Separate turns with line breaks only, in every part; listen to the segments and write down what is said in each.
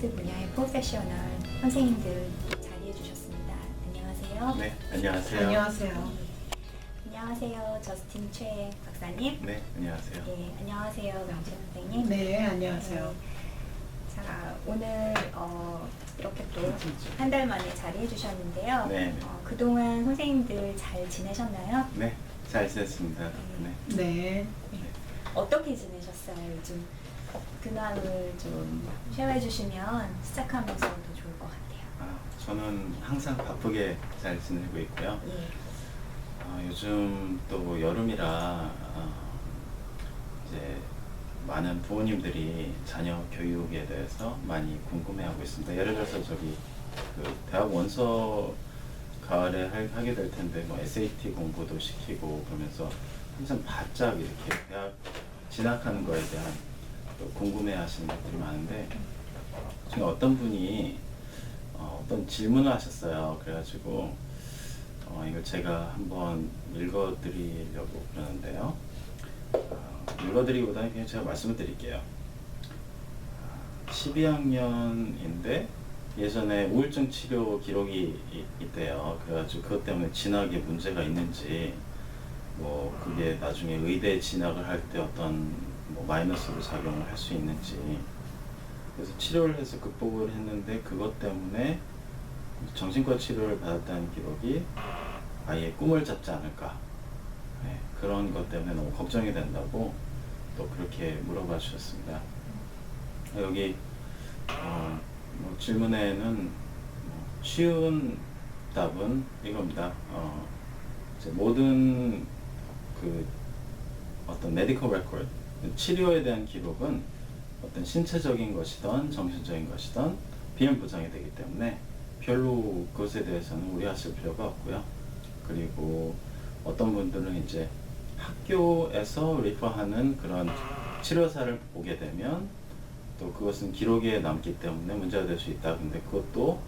헬스 분야의 프로페셔널 선생님들 자리해 주셨습니다. 안녕하세요.
네, 안녕하세요.
안녕하세요.
안녕하세요. 저스틴 최 박사님.
네, 안녕하세요.
네, 안녕하세요. 명진 선생님.
네, 안녕하세요.
자, 오늘 이렇게 또 한 달 만에 자리해 주셨는데요.
네.
그동안 선생님들 잘 지내셨나요?
네, 잘 지냈습니다. 네.
네.
어떻게 지내셨어요? 요즘 근황을 좀 쉐어해 주시면 시작하면서 더 좋을 것 같아요.
저는 항상 바쁘게 잘 지내고 있고요.
예.
요즘 또 여름이라 이제 많은 부모님들이 자녀 교육에 대해서 많이 궁금해하고 있습니다. 예를 들어서 저기 그 대학 원서 가을에 하게 될 텐데 뭐 SAT 공부도 시키고 그러면서 항상 바짝 이렇게 대학 진학하는 거에 대한 또 궁금해하시는 분들이 많은데 중에 어떤 분이 어떤 질문을 하셨어요. 그래가지고 이걸 제가 한번 읽어드리려고 그러는데요. 읽어드리기보다는 그냥 제가 말씀을 드릴게요. 12학년인데 예전에 우울증 치료 기록이 있대요. 그래가지고 그것 때문에 진학에 문제가 있는지 뭐 그게 나중에 의대 진학을 할 때 어떤 뭐 마이너스로 작용을 할 수 있는지 그래서 치료를 해서 극복을 했는데 그것 때문에 정신과 치료를 받았다는 기록이 아예 꿈을 잡지 않을까. 네, 그런 것 때문에 너무 걱정이 된다고 또 그렇게 물어봐 주셨습니다. 여기 뭐 질문에는 쉬운 답은 이겁니다. 이제 모든 그 어떤 메디컬 레코드, 치료에 대한 기록은 어떤 신체적인 것이든 정신적인 것이든 비용 보장이 되기 때문에 별로 그것에 대해서는 우려하실 필요가 없고요. 그리고 어떤 분들은 이제 학교에서 리퍼하는 그런 치료사를 보게 되면 또 그것은 기록에 남기 때문에 문제가 될 수 있다. 근데 그것도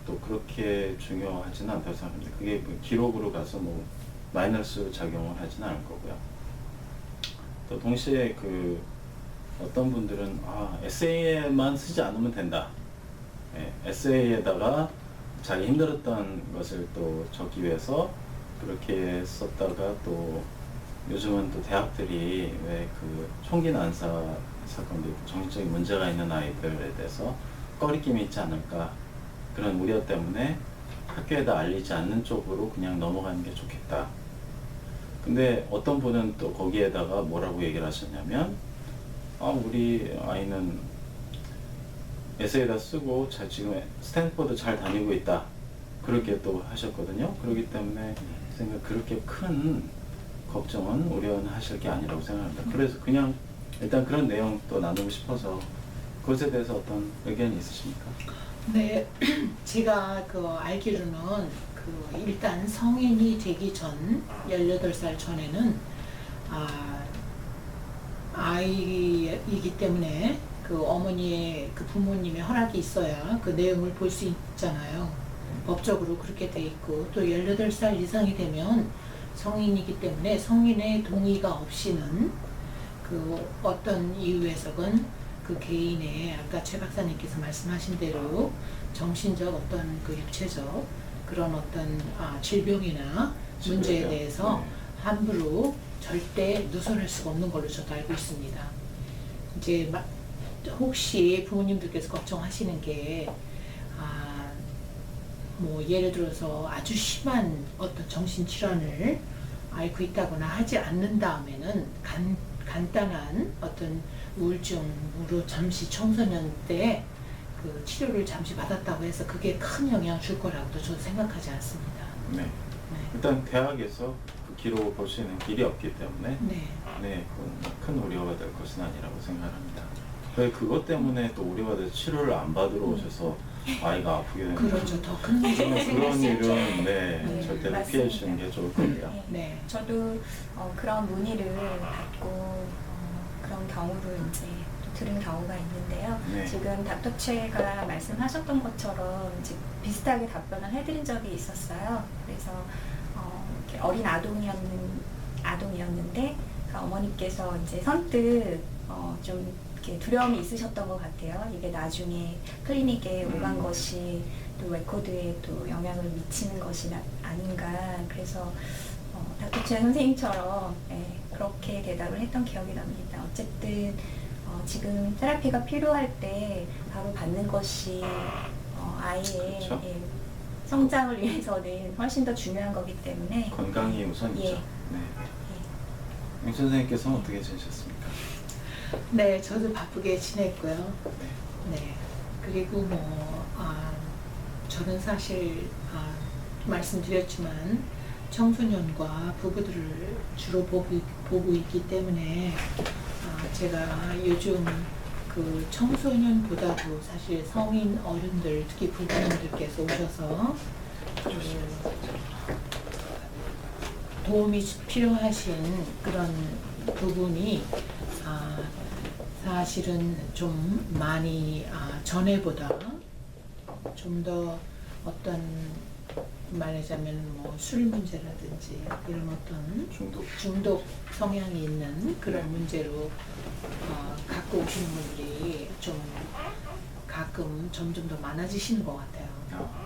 또 그렇게 중요하지는 않다고 생각합니다. 그게 뭐 기록으로 가서 뭐 마이너스 작용을 하지는 않을 거고요. 또 동시에 그 어떤 분들은 에세이에만 쓰지 않으면 된다. 네, 에세이에다가 자기 힘들었던 것을 또 적기 위해서 그렇게 썼다가 또 요즘은 또 대학들이 왜 그 총기 난사 사건도 있고 정신적인 문제가 있는 아이들에 대해서 꺼리낌이 있지 않을까 그런 우려 때문에 학교에다 알리지 않는 쪽으로 그냥 넘어가는 게 좋겠다. 근데 어떤 분은 또 거기에다가 뭐라고 얘기를 하셨냐면 우리 아이는 에세이에다 쓰고 지금 스탠포드 잘 다니고 있다. 그렇게 또 하셨거든요. 그렇기 때문에 생각 그렇게 큰 걱정은 우려는 하실 게 아니라고 생각합니다. 그래서 그냥 일단 그런 내용 또 나누고 싶어서 그것에 대해서 어떤 의견이 있으십니까?
네, 제가 알기로는 일단 성인이 되기 전 18살 전에는 아이이기 때문에 어머니의 부모님의 허락이 있어야 그 내용을 볼 수 있잖아요. 법적으로 그렇게 돼 있고 또 18살 이상이 되면 성인이기 때문에 성인의 동의가 없이는 어떤 이유에서건 그 개인의 아까 최 박사님께서 말씀하신 대로 정신적 어떤 육체적 그런 어떤 질병이나 문제에 대해서 함부로 절대 누설할 수가 없는 걸로 저도 알고 있습니다. 이제 혹시 부모님들께서 걱정하시는 게 뭐 예를 들어서 아주 심한 어떤 정신질환을 앓고 있다거나 하지 않는 다음에는 간단한 어떤 우울증으로 잠시 청소년 때 치료를 잠시 받았다고 해서 그게 큰 영향을 줄 거라고도 저도 생각하지 않습니다.
네. 일단 대학에서 그 기록을 볼 수 있는 길이 없기 때문에 그건 큰 우려가 될 것은 아니라고 생각합니다. 그것 때문에 또 우려가 돼서 치료를 안 받으러 오셔서 아이가 아프게 되는
그렇죠. 더 큰 문제가
그런 일은 절대로
맞습니다.
피해 주시는 게 좋을 거고요.
네. 저도 그런 문의를 받고 그런 경우를 이제 또 들은 경우가 있는데요.
네.
지금 닥터 최가 말씀하셨던 것처럼 비슷하게 답변을 해드린 적이 있었어요. 그래서 이렇게 어린 아동이었는데 어머니께서 이제 선뜻 좀 이렇게 두려움이 있으셨던 것 같아요. 이게 나중에 클리닉에 오간 것이 또 레코드에 또 영향을 미치는 것이 아닌가. 그래서 닥터치아 선생님처럼 그렇게 대답을 했던 기억이 납니다. 어쨌든 지금 테라피가 필요할 때 바로 받는 것이 아이의
그렇죠.
성장을 위해서는 훨씬 더 중요한 거기 때문에
건강이 우선이죠.
예.
네. 영 선생님께서는 어떻게 지내셨습니까?
네, 저도 바쁘게 지냈고요.
네.
네. 그리고 저는 사실 말씀드렸지만 청소년과 부부들을 주로 보고 있기 때문에 제가 요즘 그 청소년보다도 사실 성인 어른들, 특히 부부님들께서 오셔서 도움이 필요하신 그런 부분이 사실은 좀 많이 전에보다 좀 더 어떤 말하자면 뭐 술 문제라든지 이런 어떤 중독 성향이 있는 그런 문제로 갖고 오시는 분들이 좀 가끔 점점 더 많아지시는 것 같아요.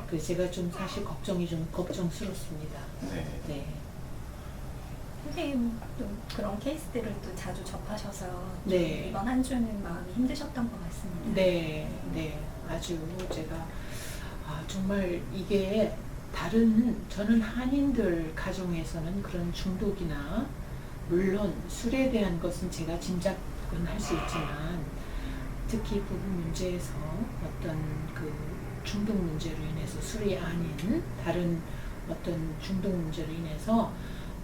그래서 제가 좀 사실 걱정이 좀 걱정스럽습니다.
네.
네.
선생님도 그런 케이스들을 또 자주 접하셔서
네.
이번 한 주는 마음이 힘드셨던 것 같습니다.
네, 네, 아주 제가 정말 이게 저는 한인들 가정에서는 그런 중독이나 물론 술에 대한 것은 제가 짐작은 할 수 있지만 특히 부부 문제에서 어떤 그 중독 문제로 인해서 술이 아닌 다른 어떤 중독 문제로 인해서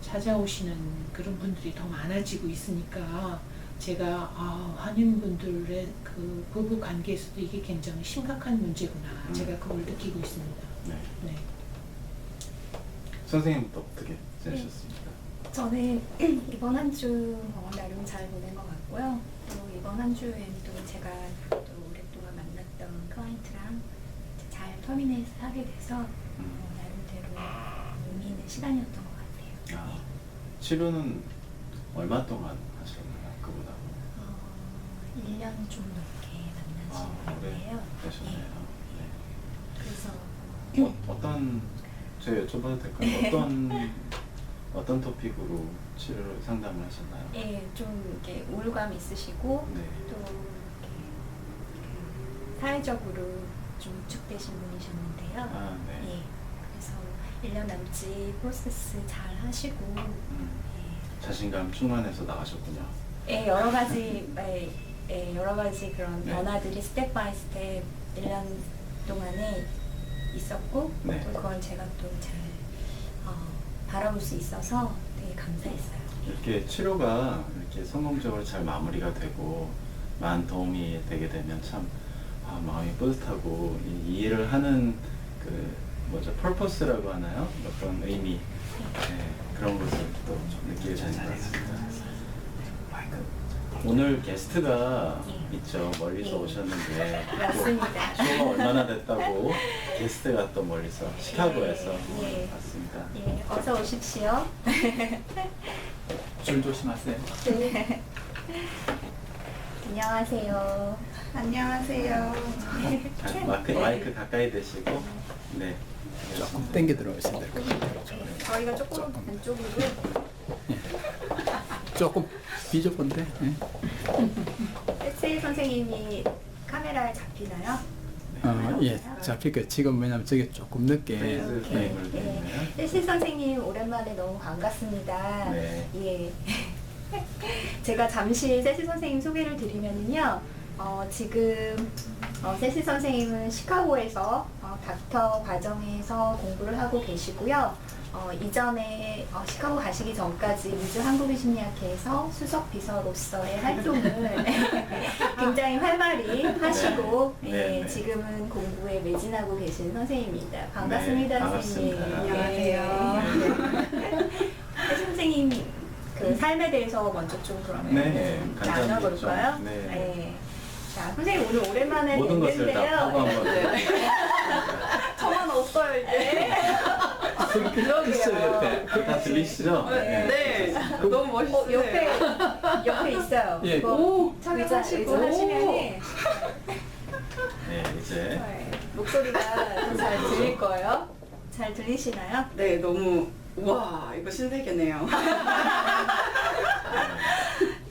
찾아오시는 그런 분들이 더 많아지고 있으니까 제가 한인분들의 그 부부 관계에서도 이게 굉장히 심각한 문제구나. 제가 그걸 느끼고 있습니다.
네.
네.
선생님도 어떻게 지내셨습니까?
저는 이번 한 주 나름 잘 보낸 것 같고요. 또 이번 한 주엔 또 제가 또 오랫동안 만났던 클라이언트랑 잘 터미네이트 하게 돼서 나름대로 의미 있는 시간이었던 것 같아요.
치료는 얼마 동안 하셨나요? 그보다?
1년 좀 넘게 만나신 거예요.
되셨네요.
그래서
어떤 제가 여쭤봐도 될까요? 어떤 토픽으로 치료를 상담을 하셨나요?
예, 좀 이렇게 우울감 있으시고
네.
또 이렇게 사회적으로 좀 위축되신 분이셨는데요.
네.
예, 그래서 1년 남짓 프로세스 잘 하시고
자신감 충만해서 나가셨군요.
예, 여러 가지 그런
네.
변화들이 스텝 바이 스텝 1년 동안에 있었고
네.
또 그걸 제가 또 잘 바라볼 수 있어서 되게 감사했어요.
이렇게 치료가 이렇게 성공적으로 잘 마무리가 되고 많은 도움이 되게 되면 참 마음이 뿌듯하고 이 일을 하는 그 퍼포스라고 하나요? 어떤 의미 그런 것을 또 좀 느끼게 되는 것 같습니다. 오늘 게스트가 있죠. 멀리서 오셨는데
맞습니다.
쇼가 얼마나 됐다고 게스트가 또 멀리서 시카고에서 왔습니다.
예, 어서 오십시오.
줄 조심하세요.
네. 안녕하세요.
안녕하세요.
마이크 가까이 대시고 네.
조금 당겨 들어오셔야 될 것 같아요.
저희가 조금 안쪽으로
조금 비좁은데.
세일 선생님이 카메라에 잡히나요?
예, 잡힐 거예요. 지금 왜냐면 저게 조금 늦게.
세실 선생님 오랜만에 너무 반갑습니다.
네.
예. 제가 잠시 세실 선생님 소개를 드리면요. 지금 세실 선생님은 시카고에서 닥터 과정에서 공부를 하고 계시고요. 이전에 시카고 가시기 전까지 미주 한국의심리학회에서 수석 비서로서의 활동을 굉장히 활발히 하시고
네.
지금은 공부에 매진하고 계신 선생님입니다. 반갑습니다,
네,
선생님.
반갑습니다.
안녕하세요.
세실 선생님 그 삶에 대해서 먼저 좀 그러면 나눠볼까요?
네.
자, 선생님 오늘 오랜만에
모든 것을 다 하고 한번
저만 없어요 이제.
그렇게 있어요, 옆에.
다 들리시죠?
네, 너무 멋있어요.
옆에 옆에 있어요.
예.
이거
오,
의자
착용하시고.
하시면은
네, 이제
목소리가 더 잘 들릴 거예요. 잘 들리시나요?
네, 너무 우와 이거 신세계네요.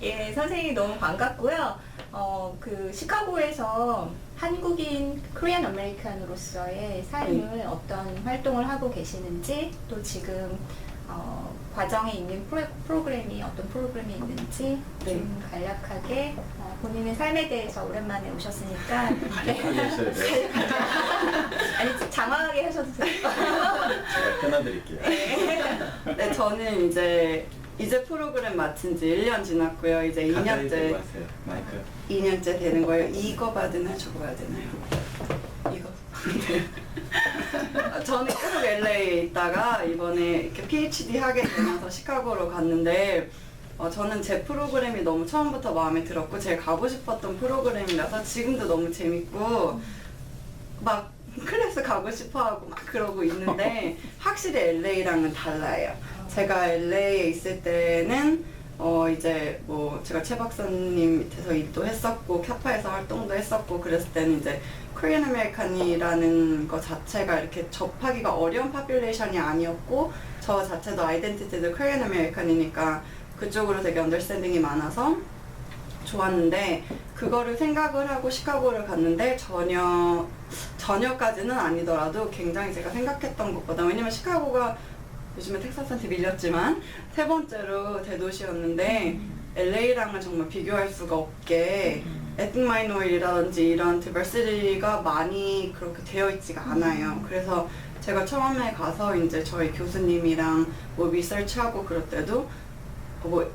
예, 선생님이 너무 반갑고요. 그 시카고에서 한국인 코리안 아메리칸으로서의 삶을 어떤 활동을 하고 계시는지 또 지금 과정에 있는 프로그램이 어떤 프로그램이 있는지
네.
좀 간략하게 본인의 삶에 대해서 오랜만에 오셨으니까
간략하게 하셔야 돼요.
아니 장황하게 하셔도 돼요.
제가 끊어드릴게요.
네, 저는 이제 프로그램 마친 지 1년 지났고요. 이제
가까이 들고
2년째
하세요. 마이크.
2년째 되는 거예요. 이거 받으나 저거 받으나요? 이거. 네. 저는 계속 LA에 있다가 이번에 이렇게 PhD 하게 되면서 시카고로 갔는데 저는 제 프로그램이 너무 처음부터 마음에 들었고 제가 가고 싶었던 프로그램이라서 지금도 너무 재밌고 막 클래스 가고 싶어하고 막 그러고 있는데 확실히 LA랑은 달라요. 제가 LA에 있을 때는 이제 뭐 제가 최 박사님 밑에서 일도 했었고 캐파에서 활동도 했었고 그랬을 때는 이제 코리안 아메리칸이라는 거 자체가 이렇게 접하기가 어려운 파퓰레이션이 아니었고 저 자체도 아이덴티티도 코리안 아메리칸이니까 그쪽으로 되게 언더스탠딩이 많아서 좋았는데 그거를 생각을 하고 시카고를 갔는데 전혀까지는 아니더라도 굉장히 제가 생각했던 것보다 왜냐면 시카고가 요즘에 텍사스한테 밀렸지만 세 번째로 대도시였는데 LA랑은 정말 비교할 수가 없게 에트닉 마이너리티라든지 이런 디버시티가 많이 그렇게 되어 있지가 않아요. 그래서 제가 처음에 가서 이제 저희 교수님이랑 뭐 리서치하고 그럴 때도 뭐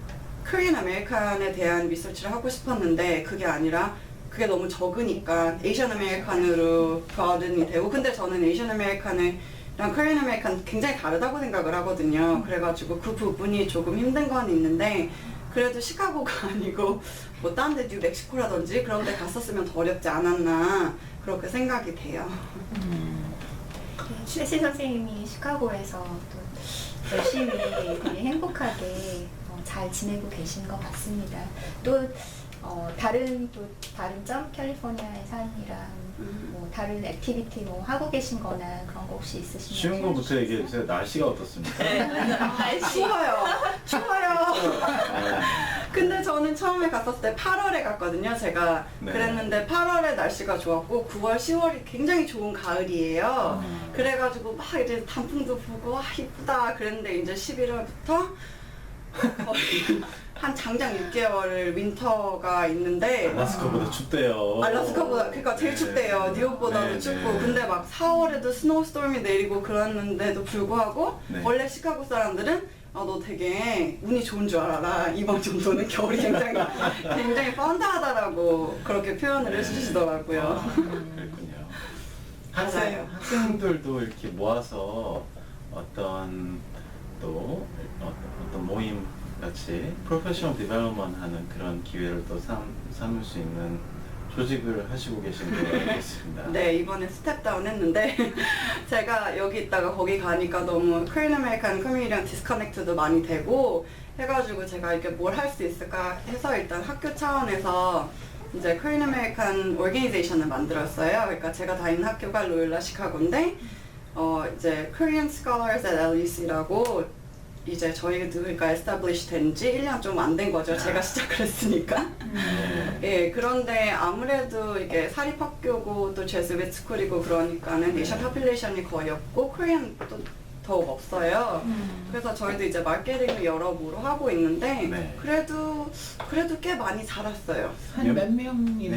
코리안 아메리칸에 대한 리서치를 하고 싶었는데 그게 아니라 그게 너무 적으니까 에이션 아메리칸으로 브라든이 되고 근데 저는 에이션 아메리칸을 랑 코리안 아메리칸 굉장히 다르다고 생각을 하거든요. 그래가지고 그 부분이 조금 힘든 건 있는데 그래도 시카고가 아니고 뭐 딴 데 뉴멕시코라든지 그런 데 갔었으면 더 어렵지 않았나 그렇게 생각이 돼요.
셰시 선생님이 시카고에서 또 열심히 되게 행복하게 잘 지내고 계신 것 같습니다. 또 다른 점 캘리포니아의 삶이랑 뭐 다른 액티비티 뭐 하고 계신 거나 그런 거 혹시 있으시면
쉬운 거부터 얘기해 주세요. 날씨가 어떻습니까?
추워요. 근데 저는 처음에 갔었을 때 8월에 갔거든요. 제가
네.
그랬는데 8월에 날씨가 좋았고 9월, 10월이 굉장히 좋은 가을이에요. 그래가지고 막 이제 단풍도 보고 와 이쁘다 그랬는데 이제 11월부터 거의 한 장장 6개월 윈터가 있는데
알라스카보다 춥대요.
알라스카보다 그러니까 제일
네.
춥대요. 뉴욕보다도
네,
춥고
네.
근데 막 4월에도 스노우스톰이 내리고 그랬는데도 불구하고
네.
원래 시카고 사람들은 너 되게 운이 좋은 줄 알아라. 이번 정도는 겨울이 굉장히 펀드하다라고 그렇게 표현을
네.
해주시더라고요.
그랬군요. 학생들도 이렇게 모아서 어떤 모임 같이 프로페셔널 디벨롭먼트 하는 그런 기회를 또 삼을 수 있는 조직을 하시고 계신 걸로 알고 있습니다.
네, 이번에 스텝다운 했는데 제가 여기 있다가 거기 가니까 너무 코리안 아메리칸 커뮤니티랑 디스커넥트도 많이 되고 해가지고 제가 이렇게 뭘 할 수 있을까 해서 일단 학교 차원에서 이제 코리안 아메리칸 오르게니제이션을 만들었어요. 그러니까 제가 다니는 학교가 로열라 시카고인데 이제 Korean Scholars at LUC라고 이제 저희도 그러니까 에스타블리시 된 지 1년 좀 안 된 거죠. 제가 시작을 했으니까. 예, 그런데 아무래도 이게 사립학교고 또 제스빗 스쿨이고 그러니까는 에이션 파퓰레이션이 거의 없고 코리안도 더욱 없어요. 그래서 저희도 이제 마케팅을 여러모로 하고 있는데
네.
그래도 꽤 많이 자랐어요.
한 몇 명이나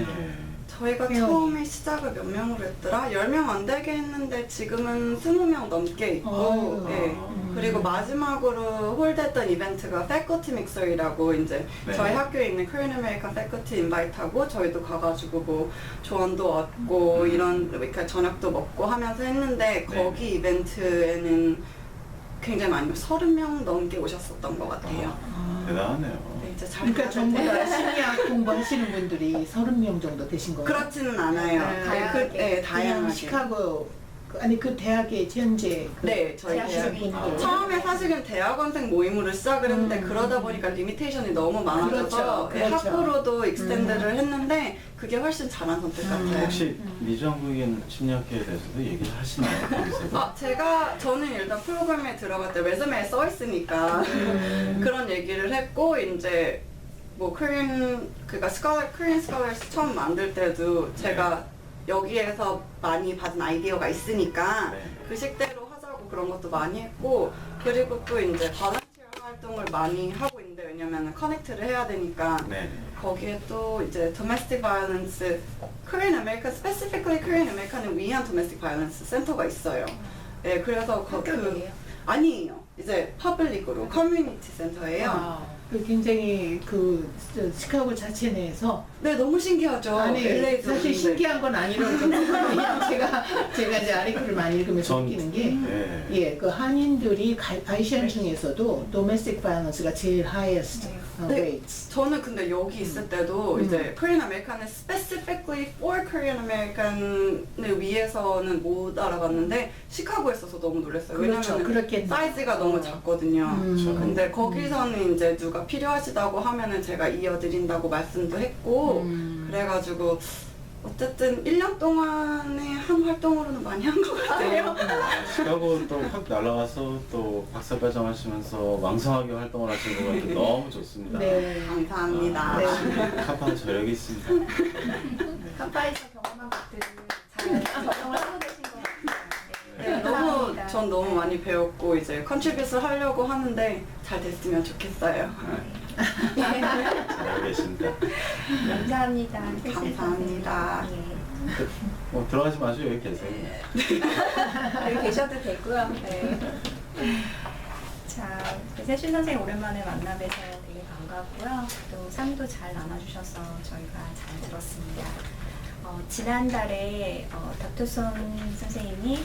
저희가
회원이.
처음에 시작을 몇 명으로 했더라? 10명 안 되게 했는데 지금은 20명 넘게 있고
어휴.
예. 그리고 마지막으로 홀드했던 이벤트가 패커티 믹서이라고 이제
네.
저희 학교에 있는 코리안 아메리칸 패커티 인바이트하고 저희도 가가지고 뭐 조언도 얻고 이런 이렇게 저녁도 먹고 하면서 했는데 거기 이벤트에는 굉장히 많이 30명 넘게 오셨었던 것 같아요.
대단하네요.
네, 이제 잘
그러니까 전부 다 심리학 공부하시는 분들이 30명 정도 되신 거예요?
그렇지는 않아요.
네,
네,
다양하게.
네,
그냥
다양하게.
시카고 아니 그 대학의 현재 그
네, 저희
재학생
대학이
분들.
처음에 사실은 대학원생 모임으로 시작을 했는데 그러다 보니까 리미테이션이 너무 많아져서
그렇죠, 그렇죠.
학부로도 익스텐드를 했는데 그게 훨씬 잘한 선택 같아요.
혹시 미주 한국인 심리학회에 대해서도 얘기를 하시나요? 거기서?
저는 일단 프로그램에 들어갈 때 레즈메에 써 있으니까 그런 얘기를 했고, 이제 뭐 코리안 스칼러스 처음 만들 때도 제가 여기에서 많이 받은 아이디어가 있으니까
네.
그 식대로 하자고 그런 것도 많이 했고, 그리고 또 이제 발란티어 활동을 많이 하고 있는데, 왜냐면 커넥트를 해야 되니까
네.
거기에 또 이제 domestic violence, Korean American, specifically Korean American을 위한 domestic violence 센터가 있어요. 네, 그래서
학교예요?
아니에요. 이제 퍼블릭으로 커뮤니티 센터예요.
그 굉장히 그 시카고 자체 내에서
네, 너무 신기하죠.
아니
LA 도
사실
그런데.
신기한 건 아니라고 그냥 제가 이제 아리클을 많이 읽으면서
전-
느끼는 게
네.
예, 그 한인들이 아시안 중에서도 domestic violence가 제일 highest
네.
rates.
저는 근데 여기 있을 때도 이제 Korean American을 specifically for Korean American을 위해서는 못 알아봤는데 시카고에 있어서 너무 놀랐어요.
그렇죠.
왜냐면
그렇겠네.
사이즈가 너무 작거든요.
그렇죠.
근데 거기서는 이제 누가 필요하시다고 하면은 제가 이어드린다고 말씀도 했고, 그래가지고 어쨌든 1년 동안의 한 활동으로는 많이 한 것 같아요.
시카고 또 확 날아가서 또 박사과정 하시면서 왕성하게 활동을 하시는 것 같아서 너무 좋습니다.
네.
감사합니다.
네.
카파는 저력이 있습니다.
카파에서 경험한 것들을 잘 적용을 하고 계신 것 같아요.
네, 전 너무 많이 배웠고 이제 컨트리뷰스 하려고 하는데 잘 됐으면 좋겠어요.
잘하고 계십니다.
감사합니다.
감사합니다.
예.
들어가지 마시고 여기 계세요.
여기 계셔도 되고요. 네. 자, 세준 선생님 오랜만에 만나뵈서 되게 반갑고요. 또 상도 잘 나눠주셔서 저희가 잘 들었습니다. 지난달에 닥터손 선생님이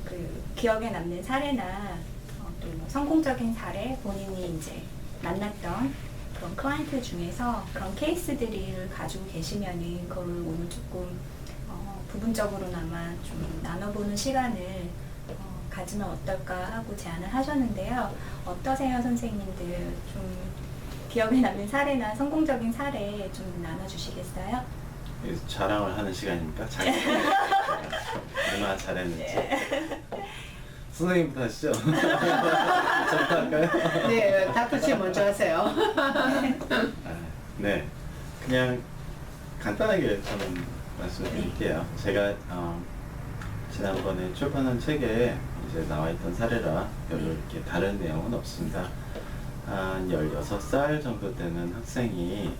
그 기억에 남는 사례나 또 뭐 성공적인 사례, 본인이 이제 만났던 그런 클라이언트 중에서 그런 케이스들을 가지고 계시면은 그걸 오늘 조금 부분적으로나마 좀 나눠보는 시간을 가지면 어떨까 하고 제안을 하셨는데요. 어떠세요, 선생님들? 좀 기억에 남는 사례나 성공적인 사례 좀 나눠주시겠어요?
여기서 자랑을 하는 시간입니까? 얼마나 잘했는지. 선생님부터 하시죠. 저부터 할까요?
네, 닥터씨 먼저 하세요.
네, 그냥 간단하게 저는 말씀드릴게요. 제가 지난번에 출판한 책에 이제 나와 있던 사례라 별로 이렇게 다른 내용은 없습니다. 한 16살 정도 되는 학생이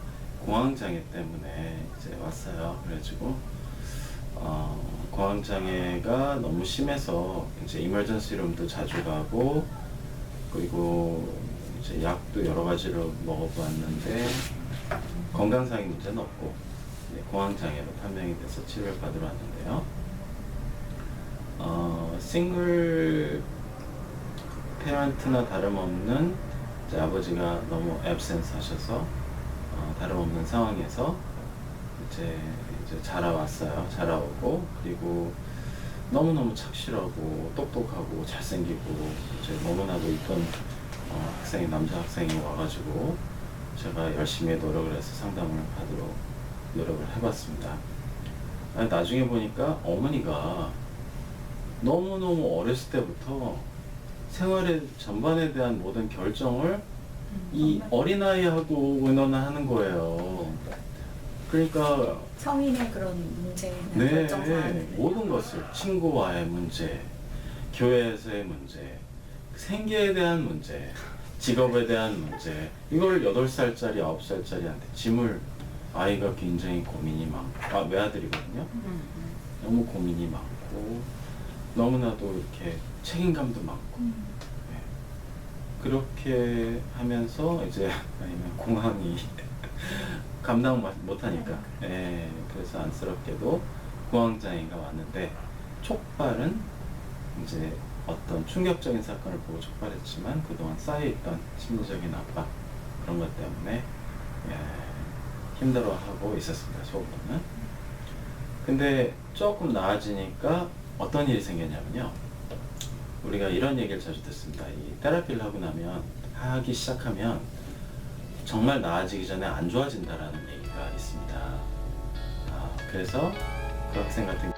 공황장애 때문에 이제 왔어요. 그래가지고 공황장애가 너무 심해서 이제 이머전시 룸도 자주 가고, 그리고 이제 약도 여러 가지로 먹어봤는데 건강상의 문제는 없고 공황장애로 판명이 돼서 치료를 받으러 왔는데요. 싱글 페런트나 다름없는 이제 아버지가 너무 앱센스 하셔서 다름없는 상황에서 이제 자라왔어요. 자라오고, 그리고 너무너무 착실하고 똑똑하고 잘생기고 이제 너무나도 이쁜 학생이, 남자 학생이 와가지고 제가 열심히 노력을 해서 상담을 하도록 노력을 해봤습니다. 나중에 보니까 어머니가 너무너무 어렸을 때부터 생활의 전반에 대한 모든 결정을 이 어린아이하고 의논하는 거예요. 그러니까
성인의 그런 문제나
네,
결정사항들
모든 것을, 친구와의 문제, 교회에서의 문제, 생계에 대한 문제, 직업에 대한 문제, 이걸 8살짜리, 9살짜리한테 짐을, 아이가 굉장히 고민이 많고, 외아들이거든요. 너무 고민이 많고 너무나도 이렇게 책임감도 많고, 네. 그렇게 하면서 이제 아니면 공황이 감당 못하니까, 예, 그래서 안쓰럽게도 공황장애가 왔는데, 촉발은 이제 어떤 충격적인 사건을 보고 촉발했지만 그동안 쌓여있던 심리적인 압박, 그런 것 때문에 힘들어하고 있었습니다, 속으로는. 근데 조금 나아지니까 어떤 일이 생겼냐면요. 우리가 이런 얘기를 자주 듣습니다. 이 테라피를 하기 시작하면 정말 나아지기 전에 안 좋아진다라는 얘기가 있습니다. 그래서 그 학생 같은